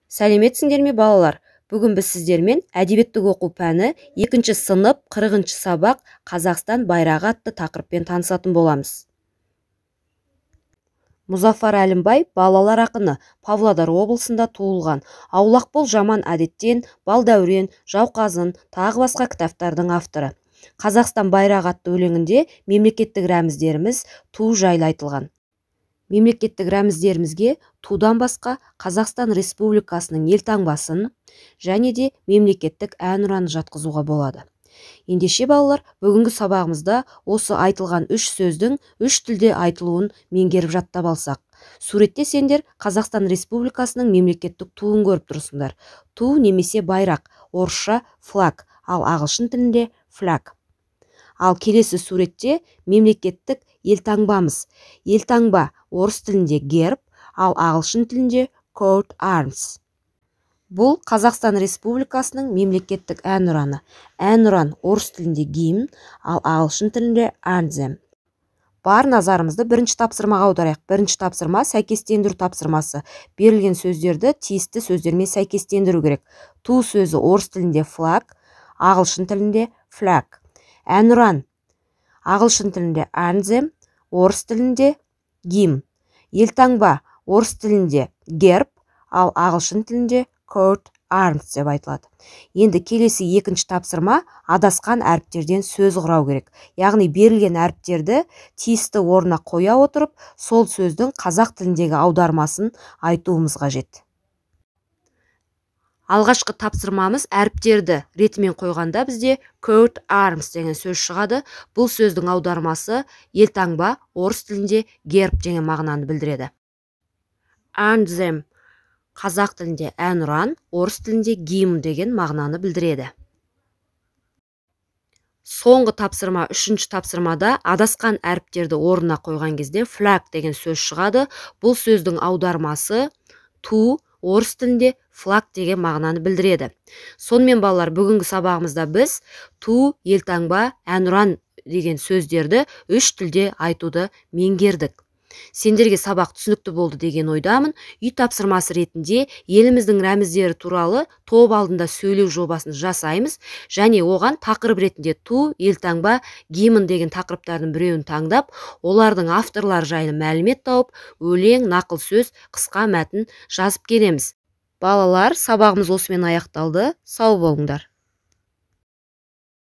Сәлеметсіңдер ме балалар? Бүгін біз сіздермен әдебиеттік оқу пәні 2 сынып 40 сабақ Қазақстан байрағы атты тақырыппен танысатын боламыз. Мұзафар Әлімбай балалар ақыны, Павлодар облысында туылған. Аулақ бол жаман әдеттен, Балдәурен, Жауқазын, тағы басқа кітаптардың авторы. Қазақстан байрағы атты өлеңінде мемлекеттік рәміздеріміз ту жайлы айтылған. Мемлекеттік рәміздерімізге тудан басқа Қазақстан Республикасының елтаңбасын және де мемлекеттік әнұраны жатқызуға болады. Ендеше балалар, бүгінгі сабағымызда осы айтылған 3 сөздің 3 тілде айтылуын меңгеріп жаттап алсақ. Суретте сендер Қазақстан Республикасының мемлекеттік туын көріп тұрсыңдар. Ту немесе байрақ, орысша флаг, ал ағылшын тілінде флаг. Ал келесі суретте мемлекеттік елтаңбамыз. Елтаңба орыс тілінде герб, ал ағылшын тілінде coat arms. Бұл Қазақстан Республикасының мемлекеттік әнұраны. Әнұран орыс тілінде гимн, ал ағылшын тілінде anthem. Бар назарымызды бірінші тапсырмаға аударайық. Бірінші тапсырма сәйкестендіру тапсырмасы. Берілген сөздерді тиісті сөздермен сәйкестендіру керек. Ту сөзі орыс тілінде flag, ағылшын тілінде flag. Әнұран ағылшын тілінде anthem, орыс тілінде гимн. Елтаңба орыс тілінде герб, ал ағылшын тілінде coat arms деп айтылады. Енді келесі екінші тапсырма адасқан әріптерден сөз құрау керек. Яғни берілген әріптерді тиісті орнына қоя отырып, сол сөздің қазақ тіліндегі аудармасын айтуымыз қажет. Алғашқы тапсырмамыз әріптерді ретімен қойғанда бізде coat arms деген сөз шығады. Бұл сөздің аудармасы елтаңба орыс тілінде герб деген мағынаны білдіреді. Anthem қазақ тілінде әнұран, орыс тілінде гимн деген мағынаны білдіреді. Соңғы тапсырма, үшінші тапсырмада адасқан әріптерді орнына қойған кезде flag деген сөз шығады. Бұл сөздің аудармасы ту, орыс тілінде флаг деген мағынаны білдіреді. Сонымен балалар, бүгінгі сабағымызда біз ту, елтаңба, әнұран деген сөздерді 3 тілде айтуды меңгердік. Сендерге сабақ түсінікті болды деген ойдамын. Үй тапсырмасы ретінде еліміздің рәміздері туралы топ алдында сөйлеу жобасын жасаймыз және оған тақырып ретінде ту, елтаңба, гимн деген тақырыптардың біреуін таңдап, олардың авторлары жайлы мәлімет тауып, өлең, нақыл сөз, қысқа мәтін жазып келеміз. Балалар, сабағымыз осымен аяқталды. Сау болыңдар.